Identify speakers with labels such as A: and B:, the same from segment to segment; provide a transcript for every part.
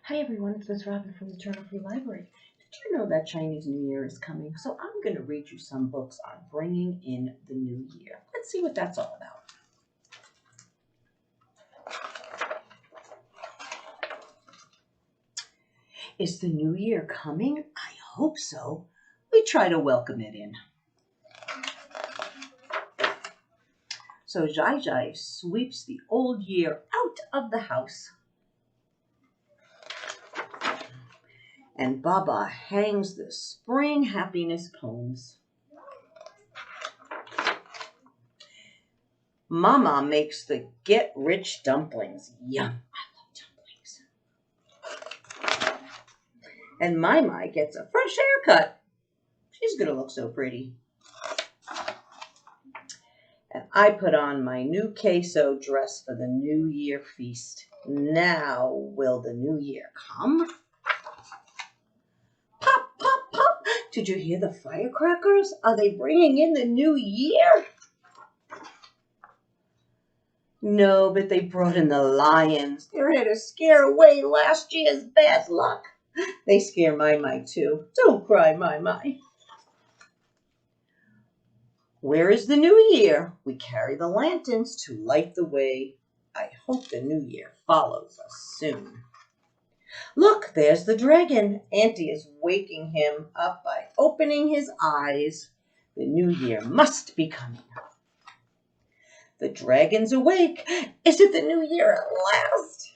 A: Hi everyone, it's Miss Robin from the Turtle Free Library. Did you know that Chinese New Year is coming? So I'm going to read you some books on bringing in the new year. Let's see what that's all about. Is the new year coming? I hope so. We try to welcome it in. So Zai Zai sweeps the old year out of the house. And Baba hangs the spring happiness poems. Mama makes the get-rich dumplings. Yum, I love dumplings. And Mai gets a fresh haircut. She's going to look so pretty. And I put on my new queso dress for the New Year feast. Now will the new year come? Pop, pop, pop. Did you hear the firecrackers? Are they bringing in the new year? No, but they brought in the lions. They're here to scare away last year's bad luck. They scare Mai too. Don't cry, Mai. Where is the new year? We carry the lanterns to light the way. I hope the new year follows us soon. Look, there's the dragon. Auntie is waking him up by opening his eyes. The new year must be coming. The dragon's awake. Is it the new year at last?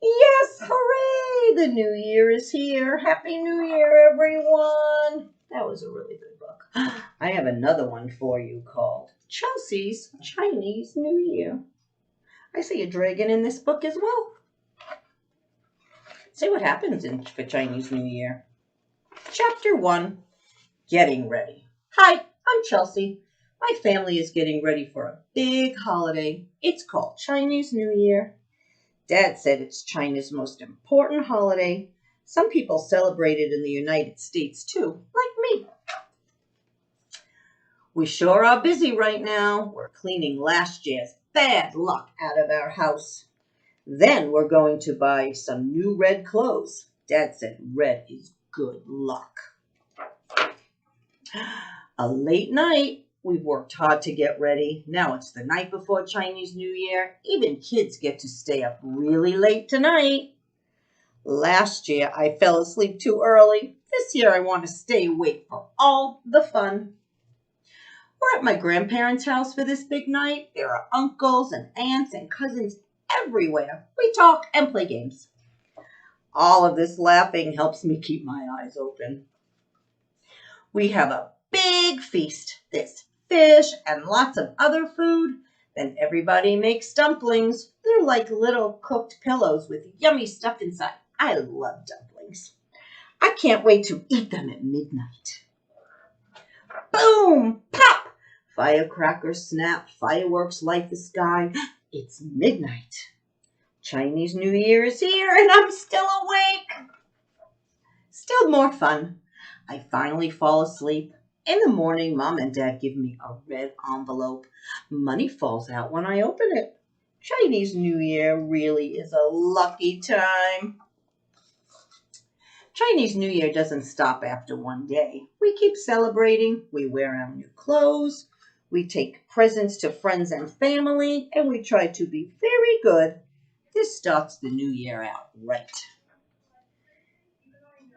A: Yes, hooray! The new year is here. Happy New Year, everyone. That was a really good book. I have another one for you called Chelsea's Chinese New Year. I see a dragon in this book as well. See what happens for Chinese New Year. Chapter 1, Getting Ready. Hi, I'm Chelsea. My family is getting ready for a big holiday. It's called Chinese New Year. Dad said it's China's most important holiday. Some people celebrate it in the United States too, like me. We sure are busy right now. We're cleaning last year's bad luck out of our house. Then we're going to buy some new red clothes. Dad said red is good luck. A late night. We've worked hard to get ready. Now it's the night before Chinese New Year. Even kids get to stay up really late tonight. Last year I fell asleep too early. This year I want to stay awake for all the fun. We're at my grandparents' house for this big night. There are uncles and aunts and cousins everywhere. We talk and play games. All of this laughing helps me keep my eyes open. We have a big feast. There's fish and lots of other food. Then everybody makes dumplings. They're like little cooked pillows with yummy stuff inside. I love dumplings. I can't wait to eat them at midnight. Boom! Pop! Firecrackers snap. Fireworks light the sky. It's midnight. Chinese New Year is here and I'm still awake. Still more fun. I finally fall asleep. In the morning, Mom and Dad give me a red envelope. Money falls out when I open it. Chinese New Year really is a lucky time. Chinese New Year doesn't stop after one day. We keep celebrating. We wear our new clothes. We take presents to friends and family, and we try to be very good. This starts the new year out right.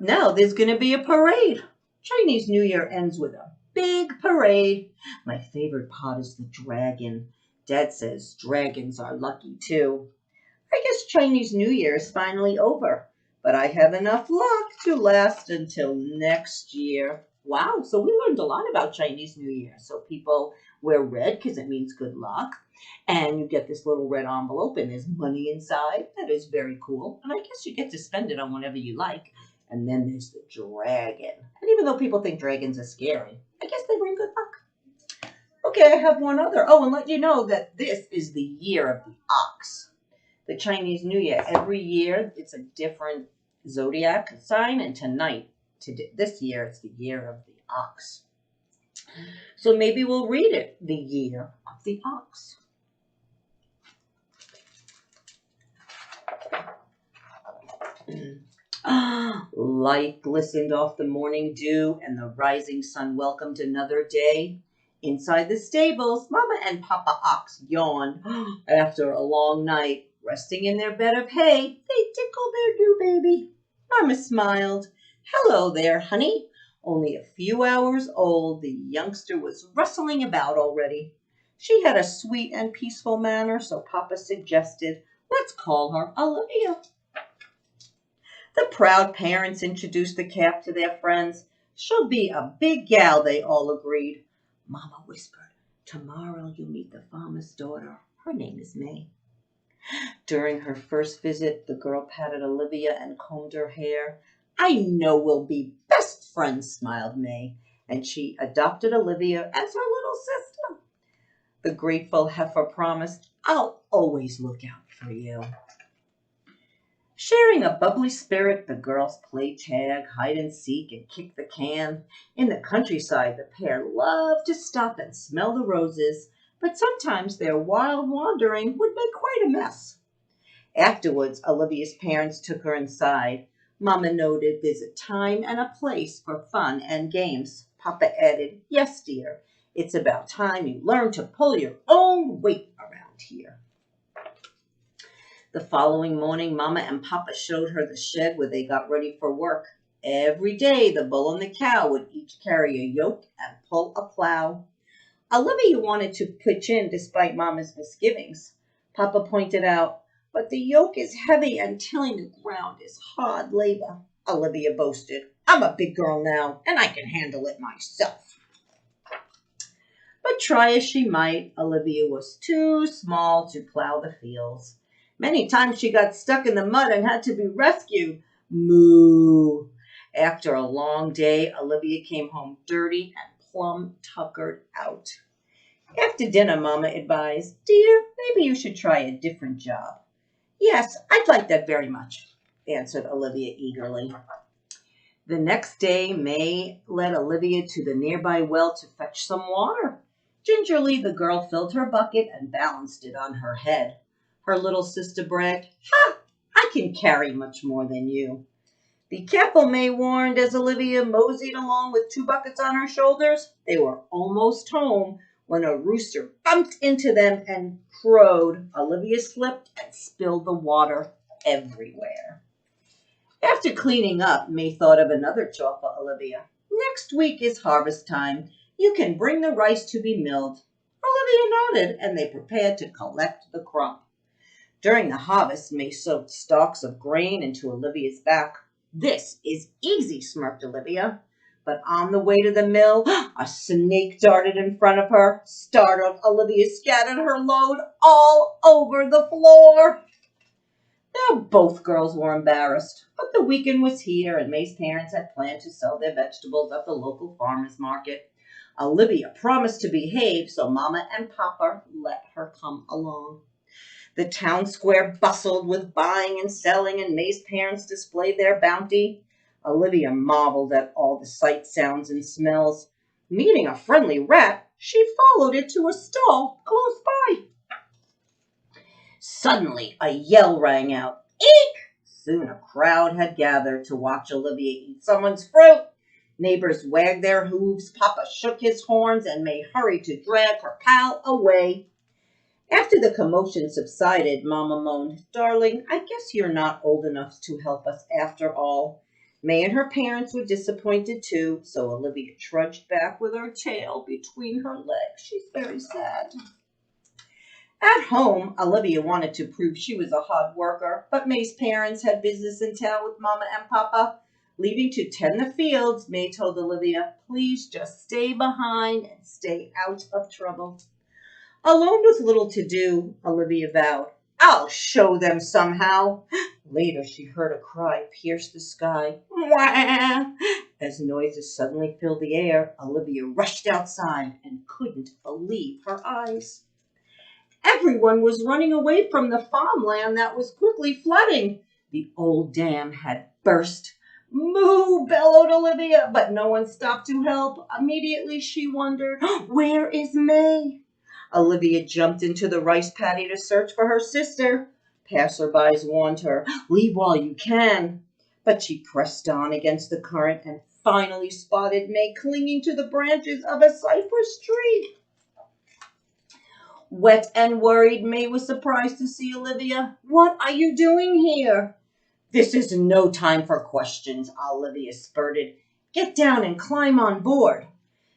A: Now there's going to be a parade. Chinese New Year ends with a big parade. My favorite part is the dragon. Dad says dragons are lucky too. I guess Chinese New Year is finally over, but I have enough luck to last until next year. Wow, so we learned a lot about Chinese New Year. So people wear red because it means good luck. And you get this little red envelope and there's money inside. That is very cool. And I guess you get to spend it on whatever you like. And then there's the dragon. And even though people think dragons are scary, I guess they bring good luck. Okay, I have one other. Oh, and let you know that this is the year of the ox. The Chinese New Year. Every year, it's a different zodiac sign. And tonight, this year, it's the year of the ox. So maybe we'll read it, The Year of the Ox. Light glistened off the morning dew, and the rising sun welcomed another day. Inside the stables, Mama and Papa Ox yawned after a long night. Resting in their bed of hay, they tickled their new baby. Mama smiled. Hello there, honey. Only a few hours old, the youngster was rustling about already. She had a sweet and peaceful manner, so Papa suggested, let's call her Olivia. The proud parents introduced the calf to their friends. She'll be a big gal, they all agreed. Mama whispered, tomorrow you'll meet the farmer's daughter. Her name is May. During her first visit, the girl patted Olivia and combed her hair. I know we'll be best friends, smiled May, and she adopted Olivia as her little sister. The grateful heifer promised, I'll always look out for you. Sharing a bubbly spirit, the girls played tag, hide and seek, and kicked the can. In the countryside, the pair loved to stop and smell the roses, but sometimes their wild wandering would make quite a mess. Afterwards, Olivia's parents took her inside. Mama noted there's a time and a place for fun and games. Papa added, yes, dear, it's about time you learn to pull your own weight around here. The following morning, Mama and Papa showed her the shed where they got ready for work. Every day, the bull and the cow would each carry a yoke and pull a plow. Olivia wanted to pitch in despite Mama's misgivings. Papa pointed out, but the yoke is heavy and tilling the ground is hard labor. Olivia boasted, I'm a big girl now, and I can handle it myself. But try as she might, Olivia was too small to plow the fields. Many times she got stuck in the mud and had to be rescued. Moo! After a long day, Olivia came home dirty and plumb tuckered out. After dinner, Mama advised, dear, maybe you should try a different job. Yes, I'd like that very much, answered Olivia eagerly. The next day, May led Olivia to the nearby well to fetch some water. Gingerly, the girl filled her bucket and balanced it on her head. Her little sister bragged, ha! I can carry much more than you. Be careful, May warned as Olivia moseyed along with 2 buckets on her shoulders. They were almost home when a rooster bumped into them and crowed. Olivia slipped and spilled the water everywhere. After cleaning up, May thought of another chore for Olivia. Next week is harvest time. You can bring the rice to be milled. Olivia nodded, and they prepared to collect the crop. During the harvest, May soaked stalks of grain into Olivia's back. This is easy, smirked Olivia. But on the way to the mill, a snake darted in front of her. Startled, Olivia scattered her load all over the floor. Now both girls were embarrassed, but the weekend was here, and May's parents had planned to sell their vegetables at the local farmer's market. Olivia promised to behave, so Mama and Papa let her come along. The town square bustled with buying and selling, and May's parents displayed their bounty. Olivia marveled at all the sights, sounds, and smells. Meeting a friendly rat, she followed it to a stall close by. Suddenly, a yell rang out. Eek! Soon a crowd had gathered to watch Olivia eat someone's fruit. Neighbors wagged their hooves, Papa shook his horns, and May hurried to drag her pal away. After the commotion subsided, Mama moaned, Darling, I guess you're not old enough to help us after all. May and her parents were disappointed too, so Olivia trudged back with her tail between her legs. She's very sad. At home, Olivia wanted to prove she was a hard worker, but May's parents had business in town with Mama and Papa. Leaving to tend the fields, May told Olivia, please just stay behind and stay out of trouble. Alone with little to do, Olivia vowed, I'll show them somehow. Later, she heard a cry pierce the sky. Wah! As noises suddenly filled the air, Olivia rushed outside and couldn't believe her eyes. Everyone was running away from the farmland that was quickly flooding. The old dam had burst. Moo, bellowed Olivia, but no one stopped to help. Immediately she wondered, where is May? Olivia jumped into the rice paddy to search for her sister. Passerbys warned her, leave while you can. But she pressed on against the current and finally spotted May clinging to the branches of a cypress tree. Wet and worried, May was surprised to see Olivia. What are you doing here? This is no time for questions, Olivia spurted. Get down and climb on board.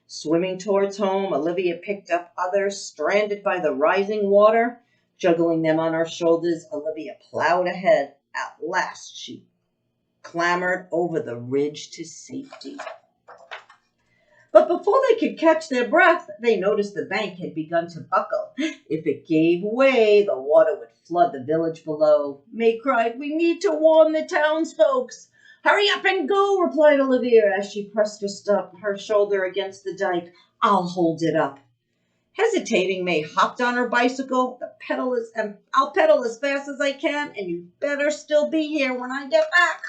A: Swimming towards home, Olivia picked up others stranded by the rising water. Juggling them on her shoulders, Olivia plowed ahead. At last, she clambered over the ridge to safety. But before they could catch their breath, they noticed the bank had begun to buckle. If it gave way, the water would flood the village below. May cried, we need to warn the townsfolk. Hurry up and go, replied Olivia as she pressed her shoulder against the dike. I'll hold it up. Hesitating, May hopped on her bicycle. I'll pedal as fast as I can, and you better still be here when I get back.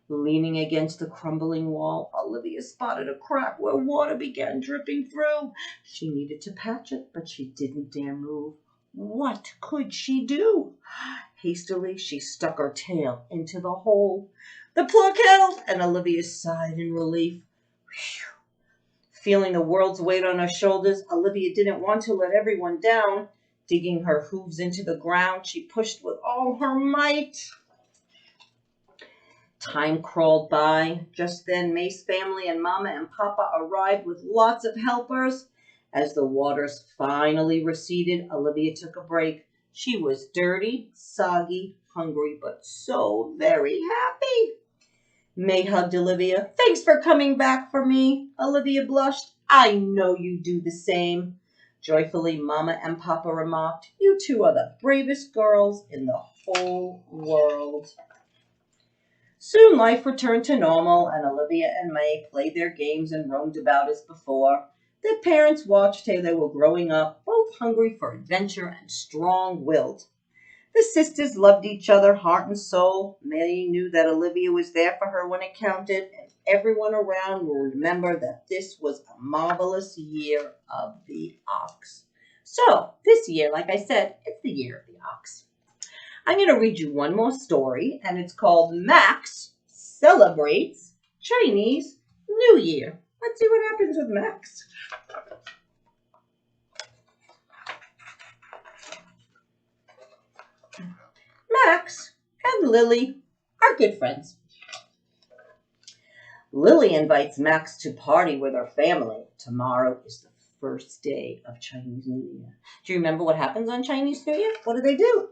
A: Leaning against the crumbling wall, Olivia spotted a crack where water began dripping through. She needed to patch it, but she didn't dare move. What could she do? Hastily, she stuck her tail into the hole. The plug held, and Olivia sighed in relief. Whew. Feeling the world's weight on her shoulders, Olivia didn't want to let everyone down. Digging her hooves into the ground, she pushed with all her might. Time crawled by. Just then, May's family and Mama and Papa arrived with lots of helpers. As the waters finally receded, Olivia took a break. She was dirty, soggy, hungry, but so very happy. May hugged Olivia. Thanks for coming back for me. Olivia blushed. I know you do the same. Joyfully, Mama and Papa remarked, you two are the bravest girls in the whole world. Soon life returned to normal, and Olivia and May played their games and roamed about as before. Their parents watched how they were growing up, both hungry for adventure and strong-willed. The sisters loved each other heart and soul. May knew that Olivia was there for her when it counted, and everyone around will remember that this was a marvelous year of the ox. So, this year, like I said, it's the year of the ox. I'm going to read you one more story, and it's called Max Celebrates Chinese New Year. Let's see what happens with Max. Max and Lily are good friends. Lily invites Max to party with her family. Tomorrow is the first day of Chinese New Year. Do you remember what happens on Chinese New Year? What do?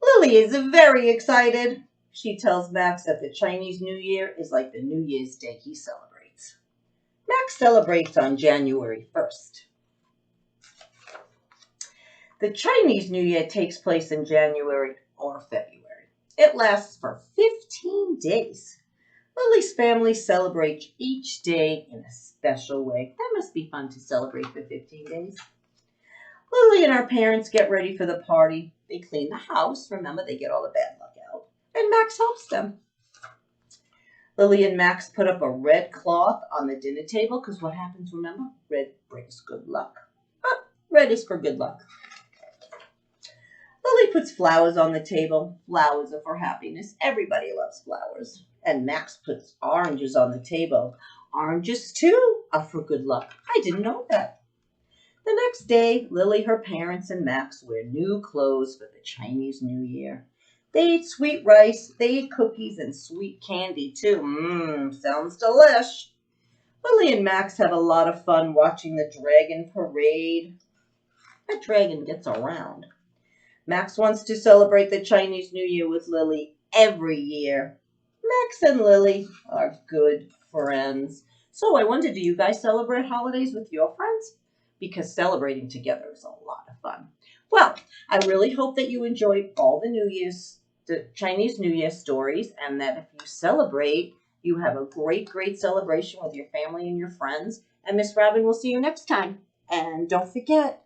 A: Lily is very excited. She tells Max that the Chinese New Year is like the New Year's Day he celebrates. Max celebrates on January 1st. The Chinese New Year takes place in January or February. It lasts for 15 days. Lily's family celebrates each day in a special way. That must be fun to celebrate for 15 days. Lily and her parents get ready for the party. They clean the house. Remember, they get all the bad luck out. And Max helps them. Lily and Max put up a red cloth on the dinner table because what happens, remember? Red brings good luck. Red is for good luck. Lily puts flowers on the table. Flowers are for happiness. Everybody loves flowers. And Max puts oranges on the table. Oranges, too, are for good luck. I didn't know that. The next day, Lily, her parents, and Max wear new clothes for the Chinese New Year. They eat sweet rice, they eat cookies, and sweet candy, too. Sounds delish. Lily and Max have a lot of fun watching the dragon parade. That dragon gets around. Max wants to celebrate the Chinese New Year with Lily every year. Max and Lily are good friends. So I wonder, do you guys celebrate holidays with your friends? Because celebrating together is a lot of fun. Well, I really hope that you enjoyed all the Chinese New Year stories, and that if you celebrate, you have a great, great celebration with your family and your friends. And Miss Robin will see you next time. And don't forget,